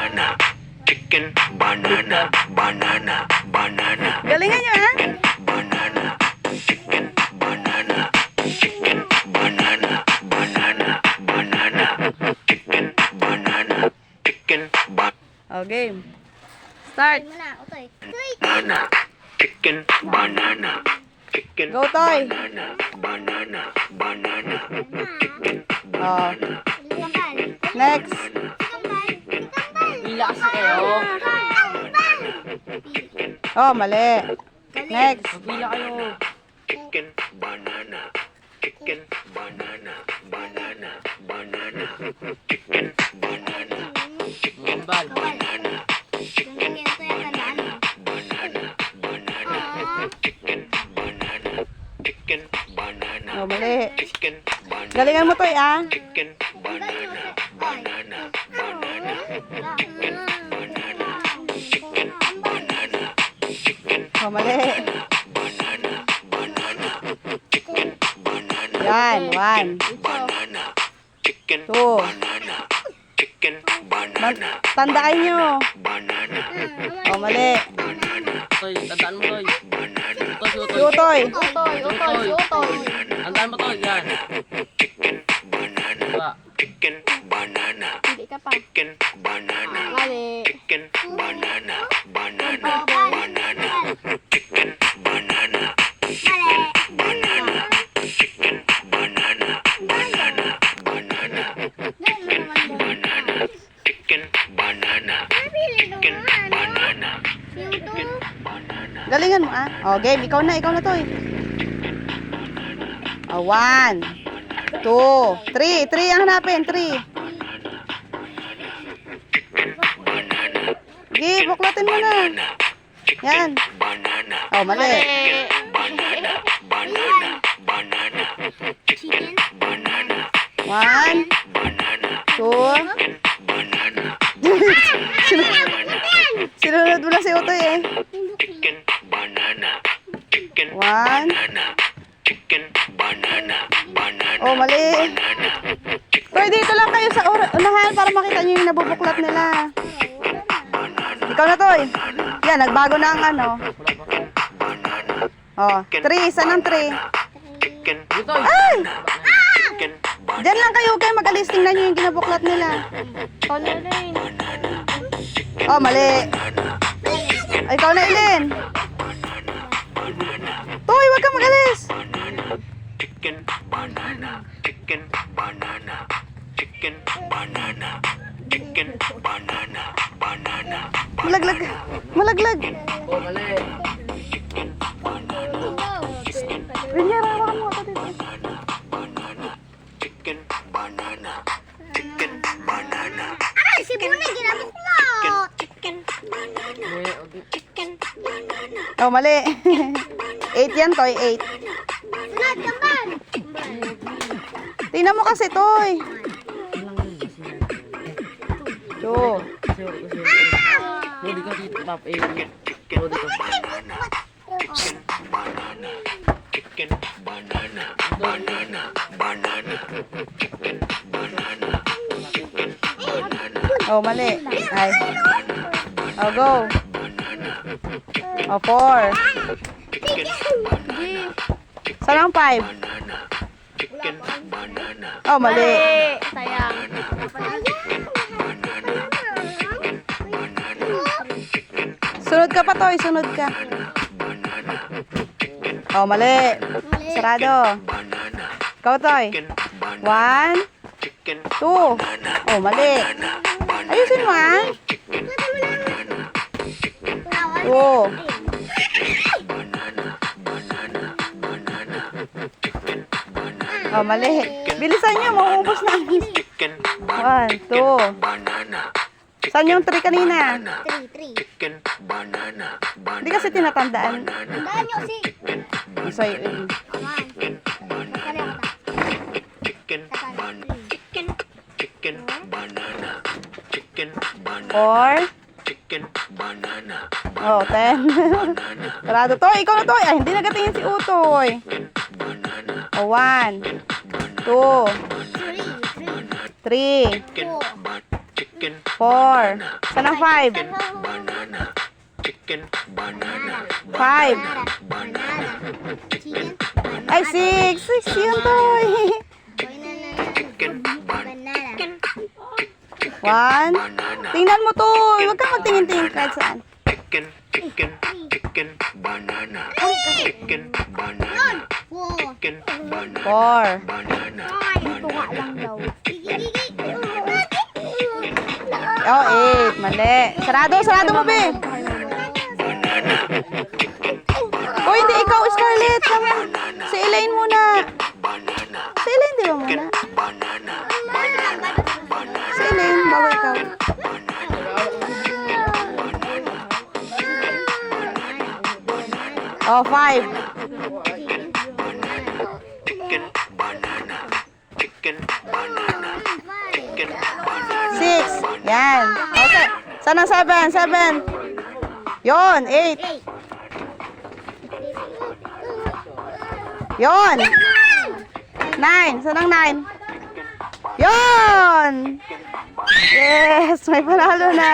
banana, chicken, banana, banana, banana. Galingan nyo, ha? Banana, chicken, banana, chicken, banana, banana, banana, chicken, banana, chicken, Oh, game. Start. banana, chicken, banana, chicken, Go, Toy. banana, banana, banana, chicken, Oh. banana, Next. Bila kasi kayo. Oh, mali. Next. Bila kayo. chicken, banana, chicken, banana, banana, banana, chicken, banana, Mambal. banana, banana, banana, chicken, banana, chicken, banana, Oh, mali. chicken, banana, Galingan mo, Toy, ah. chicken, banana, banana, banana, chicken, banana, chicken, banana, chicken, Oh, mali. banana, banana, chicken, banana, Yan. 1. banana, chicken, 2. banana, chicken, banana, Tandaan nyo. banana, Oh, mali. banana, Toy, tandaan mo, Toy. banana, Toy, Si Toy. Utoy. Tandaan mo, Toy. Yan. chicken, banana, Diba? chicken, banana, Hindi ka pa. chicken, banana, Mali. chicken, banana, banana, banana, chicken, banana, chicken, banana, chicken, banana, banana, banana, banana, chicken, banana, chicken, banana, chicken, banana. Galingan mo, ah. Oh, game. Ikaw na, Toy. Oh, 1, 2, 3. 3 ang hanapin. 3. Sige, buklatin mo na. Yan. Banana, Oh, mali. banana, banana, banana, chicken, banana, 1, banana, 2. banana, Sinunod mo na si Utoy, eh. chicken, banana, chicken, 1. banana, chicken, banana, banana, Oh, mali. banana, Toy, dito lang kayo sa unahan para makita nyo yung nabubuklat nila. Ikaw na, Toy. Yan, nagbago na ang ano. Oh, 3. Saan ang 3? chicken, Toy. Ay! chicken, Diyan lang kayo mag-alis. Tingnan nyo yung ginabuklat nila. Tolerate. Oh, mali. Ay, ikaw na, Ilin. Toy, wag kang mag-alis. chicken, banana, chicken, banana, chicken, banana, chicken, banana, banana, Malaglag. Malaglag. Oh, mali. Ganyan, hawakan mo ako dito. banana, chicken, banana, chicken, banana, Ay, si Buna, ginabuklat. chicken, banana, Mali. Okay. chicken, banana, Oh, mali. 8 yan, Toy. 8. Sunod ka ba? Tingnan mo kasi, Toy. 2. Lodi ka dito, Pap. Eh, chicken, Lodi ka. banana, chicken, banana, chicken, banana, banana, banana, chicken, banana, chicken, banana, Oh, mali. Ay. Oh, go. Oh, 4. Saan ang 5? banana, chicken, banana, Oh, mali. Sayang. Sunod ka pa, Toy. Sunod ka. Oh, mali. Sarado. banana, Ikaw, Toy. chicken, banana, 1, chicken, 2. Oh, mali. Ayusin mo, ah. 2. Oh, mali. Bilisan nyo. Mauubos na. chicken, 1, 2. banana, Saan yung 3 kanina? 3. chicken, banana, banana, Hindi kasi tinatandaan. Tandaan nyo kasi. So, chicken, banana, chicken, banana, chicken, banana, 4. chicken, banana, Oh, 10. Sarado, Toy. Ikaw na, Toy. Ay, hindi nagatingin si Utoy. banana, Oh, 1, 2, 3. chicken, chicken, 4. Saan ang 5? banana, chicken, banana, 5. Banana. Chicken. Ay, 6. 6 yun, Toy. chicken, Banana. 1. Tingnan mo, Toy. Huwag kang magtingin-tingin kahit saan. chicken, chicken, chicken, banana, chicken, banana, Four. chicken, banana, 4. banana, Tuwa lang daw. Oh, 8. Mali. Sarado, sarado mo, be. Oh, hindi. Ikaw, Scarlett. Si Elaine muna. banana, Si Elaine, di ba muna? banana, Si Elaine, bago ikaw. Oh, 5. chicken, banana, chicken, banana, chicken, banana, 6. Yan. Okay. Saan ang 7? 7. Yon, 8. Yon. 9. Saan ang 9? Yon. Yes, may panalo na.